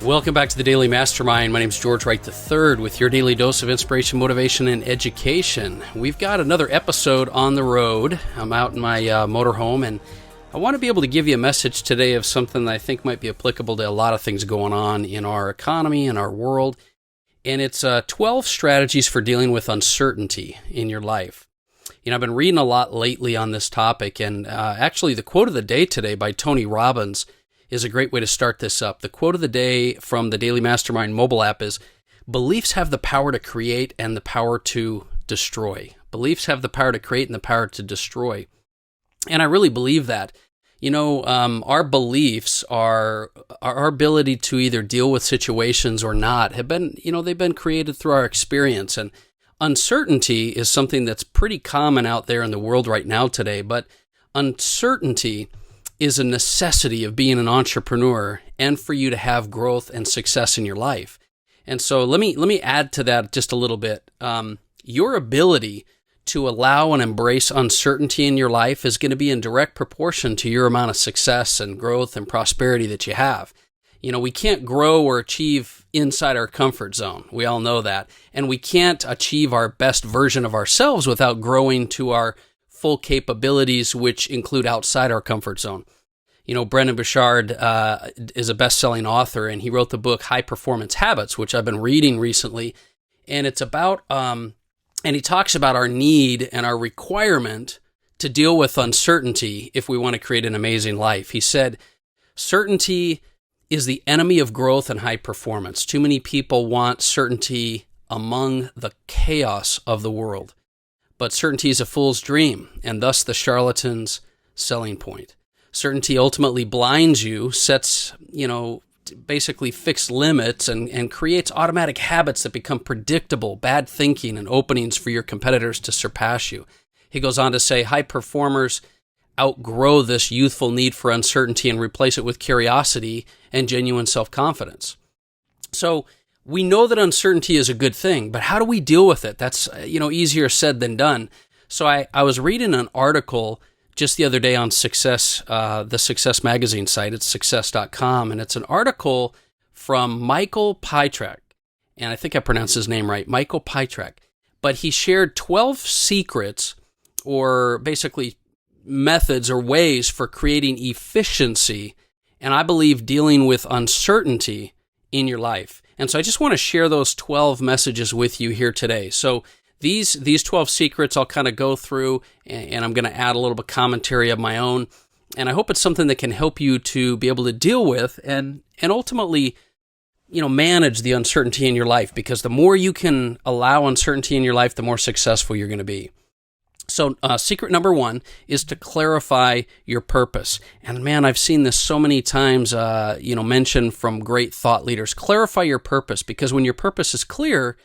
Welcome back to the Daily Mastermind. My name is George Wright III with your daily dose of inspiration, motivation, and education. We've got another episode on the road. I'm out in my motorhome, and I want to be able to give you a message today of something that I think might be applicable to a lot of things going on in our economy and our world. And it's 12 strategies for dealing with uncertainty in your life. You know, I've been reading a lot lately on this topic, and actually the quote of the day today by Tony Robbins is a great way to start this up. The quote of the day from the Daily Mastermind mobile app is, "Beliefs have the power to create and the power to destroy." Beliefs have the power to create and the power to destroy. And I really believe that. You know, our beliefs are our ability to either deal with situations or not have been, they've been created through our experience. And uncertainty is something that's pretty common out there in the world right now today. But uncertainty is a necessity of being an entrepreneur and for you to have growth and success in your life. And so let me add to that just a little bit. Your ability to allow and embrace uncertainty in your life is going to be in direct proportion to your amount of success and growth and prosperity that you have. You know, we can't grow or achieve inside our comfort zone. We all know that. And we can't achieve our best version of ourselves without growing to our full capabilities, which include outside our comfort zone. You know, Brendon Burchard is a best-selling author, and he wrote the book High Performance Habits, which I've been reading recently. And it's about, and he talks about our need and our requirement to deal with uncertainty if we want to create an amazing life. He said, certainty is the enemy of growth and high performance. Too many people want certainty among the chaos of the world. But certainty is a fool's dream, and thus the charlatan's selling point. Certainty ultimately blinds you, sets, basically fixed limits, and creates automatic habits that become predictable, bad thinking, and openings for your competitors to surpass you. He goes on to say, high performers outgrow this youthful need for uncertainty and replace it with curiosity and genuine self-confidence. So, we know that uncertainty is a good thing, but how do we deal with it? That's, easier said than done. So I was reading an article just the other day on Success, the Success magazine site. It's success.com, and it's an article from Michael Pytrak, and I think I pronounced his name right, Michael Pytrak. But he shared 12 secrets, or basically methods or ways for creating efficiency, and I believe dealing with uncertainty in your life. And so I just want to share those 12 messages with you here today. So these 12 secrets I'll kind of go through, and I'm going to add a little bit of commentary of my own. And I hope it's something that can help you to be able to deal with and ultimately, manage the uncertainty in your life, because the more you can allow uncertainty in your life, the more successful you're going to be. So secret number 1 is to clarify your purpose. And man, I've seen this so many times, mentioned from great thought leaders. Clarify your purpose, because when your purpose is clear,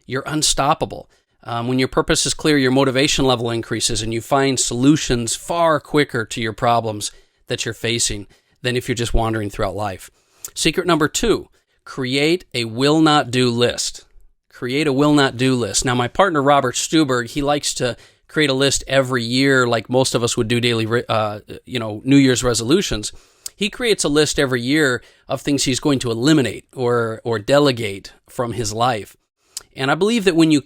you're unstoppable. When your purpose is clear, your motivation level increases and you find solutions far quicker to your problems that you're facing than if you're just wandering throughout life. Secret number 2, create a will not do list. Create a will not do list. Now, my partner, Robert Stuberg, he likes to create a list every year like most of us would do daily, New Year's resolutions. He creates a list every year of things he's going to eliminate or delegate from his life. And I believe that when you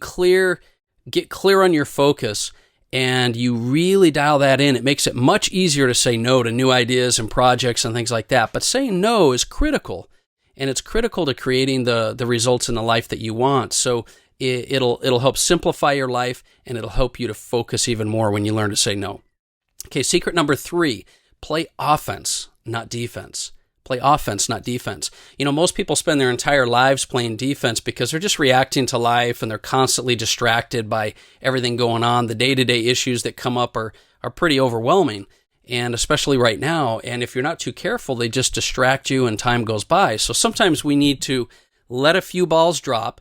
get clear on your focus and you really dial that in, it makes it much easier to say no to new ideas and projects and things like that. But saying no is critical, and it's critical to creating the results in the life that you want. So it'll help simplify your life, and it'll help you to focus even more when you learn to say no. Okay, secret number 3, play offense, not defense. Play offense, not defense. Most people spend their entire lives playing defense because they're just reacting to life and they're constantly distracted by everything going on. The day-to-day issues that come up are pretty overwhelming, and especially right now. And if you're not too careful, they just distract you and time goes by. So sometimes we need to let a few balls drop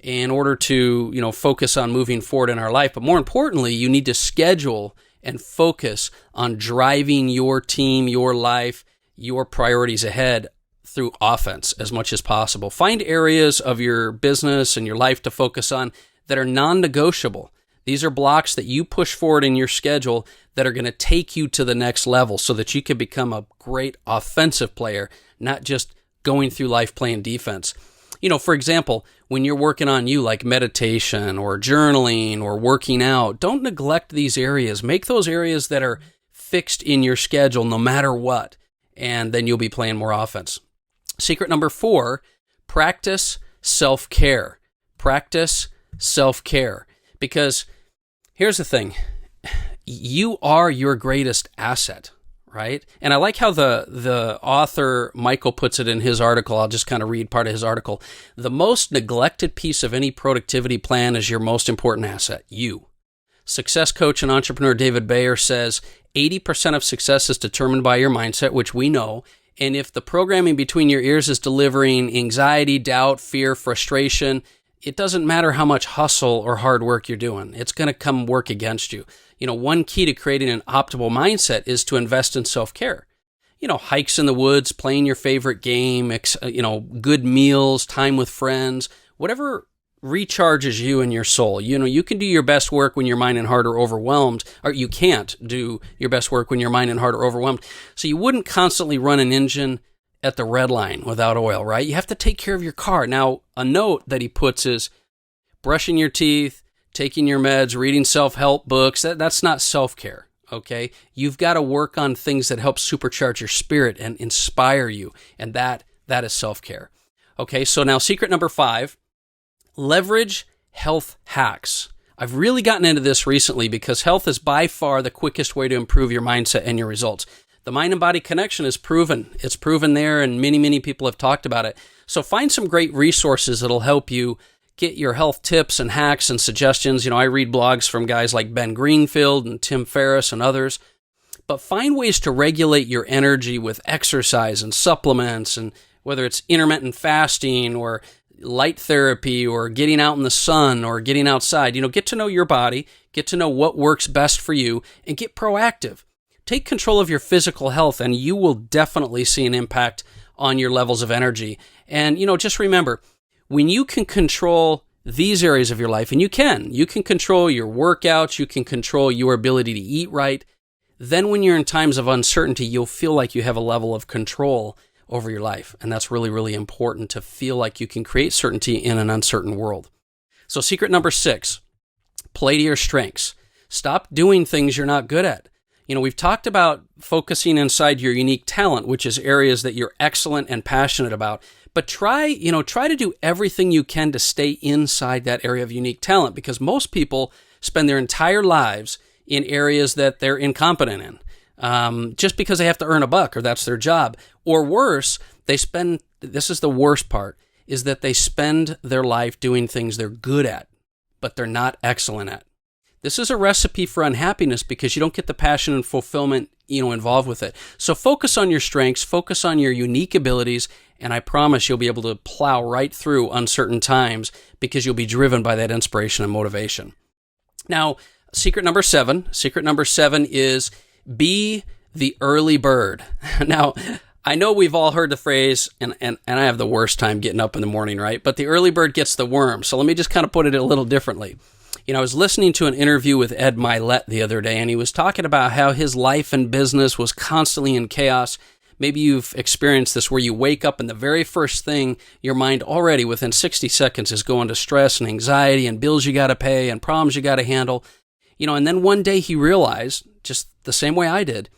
in order to, focus on moving forward in our life. But more importantly, you need to schedule and focus on driving your team, your life, your priorities ahead through offense as much as possible. Find areas of your business and your life to focus on that are non-negotiable. These are blocks that you push forward in your schedule that are going to take you to the next level so that you can become a great offensive player, not just going through life playing defense. For example, when you're working on you, like meditation or journaling or working out, don't neglect these areas. Make those areas that are fixed in your schedule no matter what, and then you'll be playing more offense. Secret number 4, practice self-care. Practice self-care. Because here's the thing. You are your greatest asset, right? And I like how the author, Michael, puts it in his article. I'll just kind of read part of his article. The most neglected piece of any productivity plan is your most important asset, you. Success coach and entrepreneur David Bayer says 80% of success is determined by your mindset, which we know. And if the programming between your ears is delivering anxiety, doubt, fear, frustration, it doesn't matter how much hustle or hard work you're doing. It's going to come work against you. One key to creating an optimal mindset is to invest in self-care. Hikes in the woods, playing your favorite game, good meals, time with friends, whatever recharges you and your soul. You can do your best work when your mind and heart are overwhelmed, or you can't do your best work when your mind and heart are overwhelmed. So you wouldn't constantly run an engine at the red line without oil, right? You have to take care of your car. Now, a note that he puts is brushing your teeth, taking your meds, reading self-help books. That's not self-care, okay? You've got to work on things that help supercharge your spirit and inspire you, and that is self-care. Okay, so now secret number 5, leverage health hacks. I've really gotten into this recently because health is by far the quickest way to improve your mindset and your results. The mind and body connection is proven. It's proven there, and many, many people have talked about it. So find some great resources that'll help you get your health tips and hacks and suggestions. I read blogs from guys like Ben Greenfield and Tim Ferriss and others. But find ways to regulate your energy with exercise and supplements, and whether it's intermittent fasting or light therapy or getting out in the sun or getting outside. Get to know your body, get to know what works best for you, and get proactive. Take control of your physical health, and you will definitely see an impact on your levels of energy. And, just remember, when you can control these areas of your life, and you can control your workouts, you can control your ability to eat right, then when you're in times of uncertainty, you'll feel like you have a level of control over your life. And that's really, really important, to feel like you can create certainty in an uncertain world. So secret number 6, play to your strengths. Stop doing things you're not good at. We've talked about focusing inside your unique talent, which is areas that you're excellent and passionate about. But try to do everything you can to stay inside that area of unique talent, because most people spend their entire lives in areas that they're incompetent in, just because they have to earn a buck or that's their job. Or worse, this is the worst part, is that they spend their life doing things they're good at, but they're not excellent at. This is a recipe for unhappiness because you don't get the passion and fulfillment, involved with it. So focus on your strengths, focus on your unique abilities, and I promise you'll be able to plow right through uncertain times because you'll be driven by that inspiration and motivation. Now, secret number 7 is be the early bird. Now, I know we've all heard the phrase, and I have the worst time getting up in the morning, right? But the early bird gets the worm. So let me just kind of put it a little differently. I was listening to an interview with Ed Milet the other day, and he was talking about how his life and business was constantly in chaos. Maybe you've experienced this, where you wake up and the very first thing, your mind already within 60 seconds is going to stress and anxiety and bills you got to pay and problems you got to handle. And then one day he realized, just the same way I did,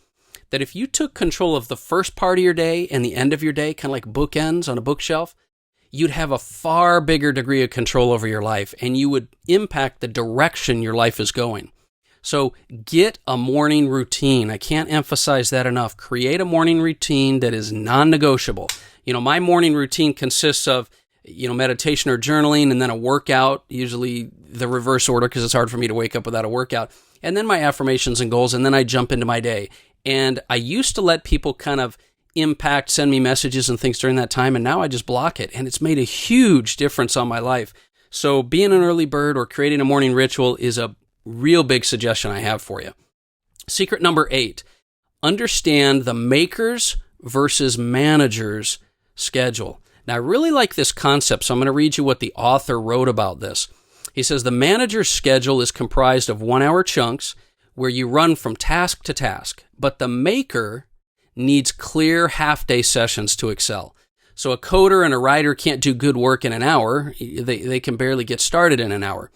that if you took control of the first part of your day and the end of your day, kind of like bookends on a bookshelf, you'd have a far bigger degree of control over your life, and you would impact the direction your life is going. So get a morning routine. I can't emphasize that enough. Create a morning routine that is non-negotiable. My morning routine consists of, meditation or journaling, and then a workout, usually the reverse order because it's hard for me to wake up without a workout, and then my affirmations and goals, and then I jump into my day. And I used to let people kind of send me messages and things during that time, and now I just block it, and it's made a huge difference on my life. So being an early bird or creating a morning ritual is a real big suggestion I have for you. Secret number 8, understand the maker's versus manager's schedule. Now, I really like this concept, so I'm going to read you what the author wrote about this. He says, the manager's schedule is comprised of 1-hour chunks where you run from task to task, but the maker needs clear half-day sessions to excel. So a coder and a writer can't do good work in an hour. They can barely get started in an hour.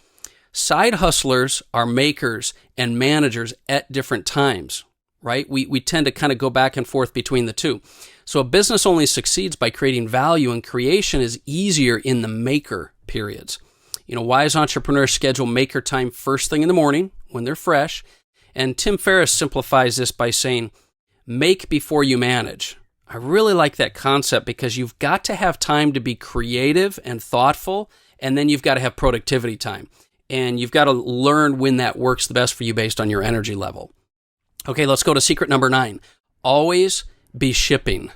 Side hustlers are makers and managers at different times, right? We tend to kind of go back and forth between the two. So a business only succeeds by creating value, and creation is easier in the maker periods. Wise entrepreneurs schedule maker time first thing in the morning when they're fresh. And Tim Ferriss simplifies this by saying, make before you manage. I really like that concept because you've got to have time to be creative and thoughtful, and then you've got to have productivity time. And you've got to learn when that works the best for you based on your energy level. Okay, let's go to secret number 9. Always be shipping.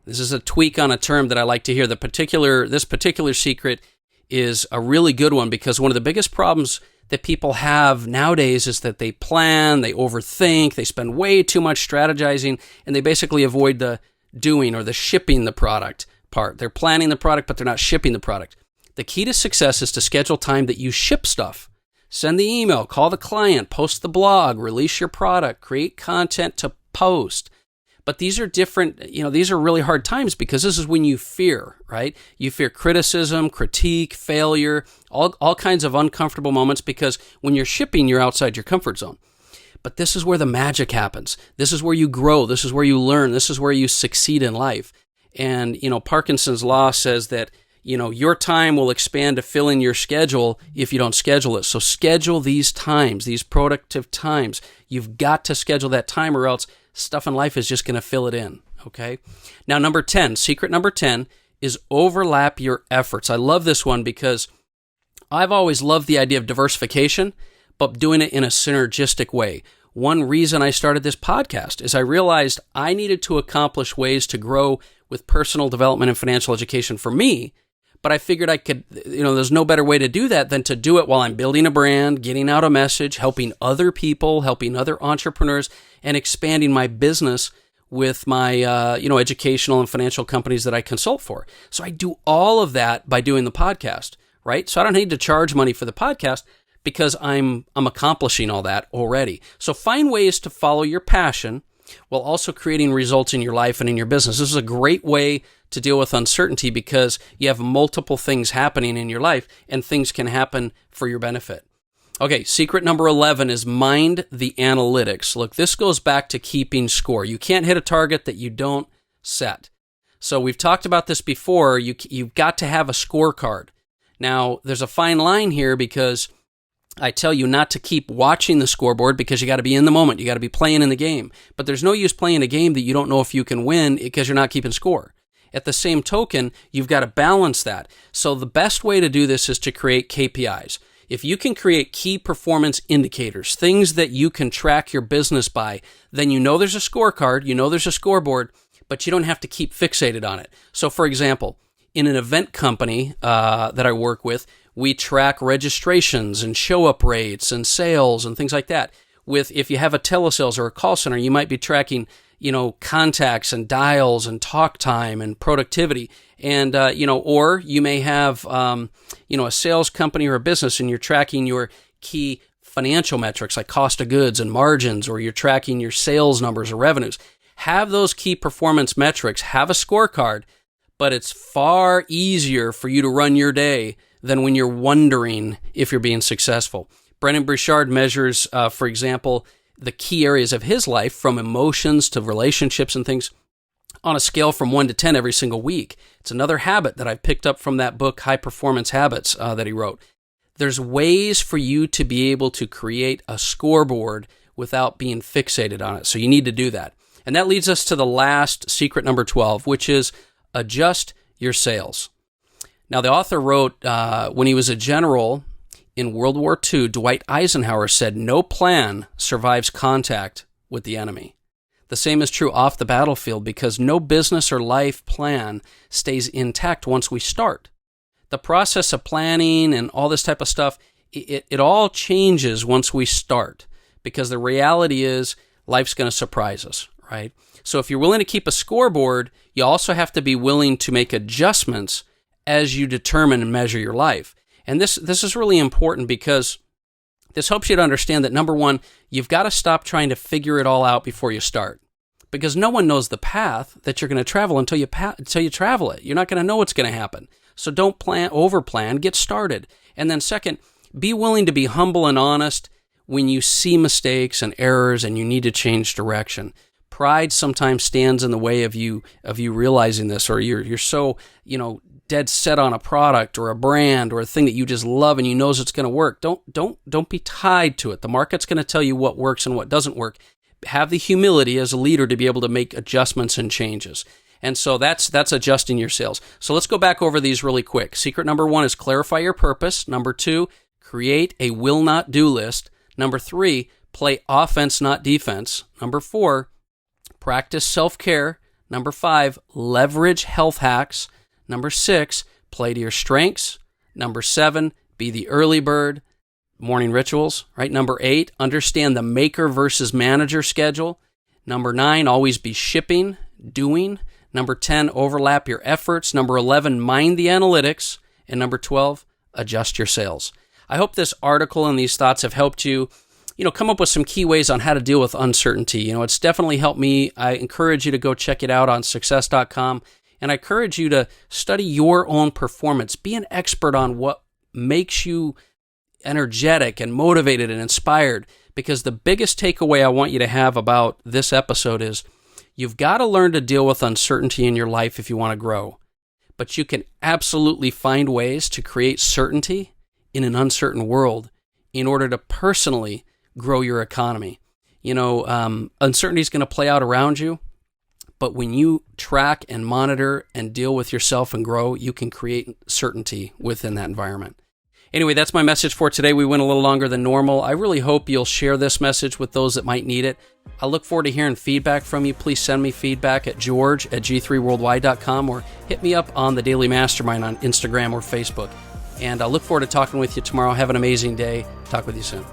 This is a tweak on a term that I like to hear. This particular secret is a really good one because one of the biggest problems that people have nowadays is that they plan, they overthink, they spend way too much strategizing, and they basically avoid the doing or the shipping the product part. They're planning the product, but they're not shipping the product. The key to success is to schedule time that you ship stuff. Send the email, call the client, post the blog, release your product, create content to post. But these are different, these are really hard times because this is when you fear, right? You fear criticism, critique, failure, all kinds of uncomfortable moments because when you're shipping, you're outside your comfort zone. But this is where the magic happens. This is where you grow. This is where you learn. This is where you succeed in life. And, Parkinson's law says that, your time will expand to fill in your schedule if you don't schedule it. So schedule these times, these productive times. You've got to schedule that time or else stuff in life is just going to fill it in, okay? Now, secret number 10 is overlap your efforts. I love this one because I've always loved the idea of diversification, but doing it in a synergistic way. One reason I started this podcast is I realized I needed to accomplish ways to grow with personal development and financial education for me, but I figured I could, there's no better way to do that than to do it while I'm building a brand, getting out a message, helping other people, helping other entrepreneurs, and expanding my business with my, educational and financial companies that I consult for. So I do all of that by doing the podcast, right? So I don't need to charge money for the podcast because I'm accomplishing all that already. So find ways to follow your passion while also creating results in your life and in your business. This is a great way to deal with uncertainty because you have multiple things happening in your life and things can happen for your benefit. Okay, secret number 11 is mind the analytics. Look, this goes back to keeping score. You can't hit a target that you don't set. So we've talked about this before. You've got to have a scorecard. Now, there's a fine line here because I tell you not to keep watching the scoreboard because you got to be in the moment. You got to be playing in the game. But there's no use playing a game that you don't know if you can win because you're not keeping score. At the same token, you've got to balance that. So the best way to do this is to create KPIs. If you can create key performance indicators, things that you can track your business by, then there's a scorecard, there's a scoreboard, but you don't have to keep fixated on it. So for example, in an event company that I work with, we track registrations and show-up rates and sales and things like that. If you have a telesales or a call center, you might be tracking, contacts and dials and talk time and productivity. And, or you may have, a sales company or a business and you're tracking your key financial metrics like cost of goods and margins, or you're tracking your sales numbers or revenues. Have those key performance metrics, have a scorecard, but it's far easier for you to run your day than when you're wondering if you're being successful. Brendon Burchard measures, for example, the key areas of his life from emotions to relationships and things on a scale from 1 to 10 every single week. It's another habit that I picked up from that book, High Performance Habits, that he wrote. There's ways for you to be able to create a scoreboard without being fixated on it. So you need to do that. And that leads us to the last secret number 12, which is adjust your sales. Now, the author wrote, when he was a general in World War II, Dwight Eisenhower said, "No plan survives contact with the enemy." The same is true off the battlefield because no business or life plan stays intact once we start. The process of planning and all this type of stuff, it all changes once we start because the reality is life's going to surprise us, right? So if you're willing to keep a scoreboard, you also have to be willing to make adjustments as you determine and measure your life. And this is really important because this helps you to understand that, number one, you've got to stop trying to figure it all out before you start. because no one knows the path that you're going to travel until you travel it. You're not going to know what's going to happen. So don't over plan, get started. And then second, be willing to be humble and honest when you see mistakes and errors and you need to change direction. Pride sometimes stands in the way of you realizing this, or you're so, dead set on a product or a brand or a thing that you just love and you knows it's going to work. Don't be tied to it. The market's going to tell you what works and what doesn't work. Have the humility as a leader to be able to make adjustments and changes. And so that's adjusting your sales. So let's go back over these really quick. Secret number 1 is clarify your purpose. Number 2, create a will not do list. Number 3, play offense, not defense. Number 4, practice self-care. Number 5, leverage health hacks. Number 6, play to your strengths. Number 7, be the early bird. Morning rituals, right? Number 8, understand the maker versus manager schedule. Number 9, always be shipping, doing. Number 10, overlap your efforts. Number 11, mind the analytics. And number 12, adjust your sales. I hope this article and these thoughts have helped you, come up with some key ways on how to deal with uncertainty. It's definitely helped me. I encourage you to go check it out on success.com. And I encourage you to study your own performance. Be an expert on what makes you energetic and motivated and inspired. Because the biggest takeaway I want you to have about this episode is you've got to learn to deal with uncertainty in your life if you want to grow. But you can absolutely find ways to create certainty in an uncertain world in order to personally grow your economy. Uncertainty is going to play out around you. But when you track and monitor and deal with yourself and grow, you can create certainty within that environment. Anyway, that's my message for today. We went a little longer than normal. I really hope you'll share this message with those that might need it. I look forward to hearing feedback from you. Please send me feedback at george@g3worldwide.com or hit me up on the Daily Mastermind on Instagram or Facebook. And I look forward to talking with you tomorrow. Have an amazing day. Talk with you soon.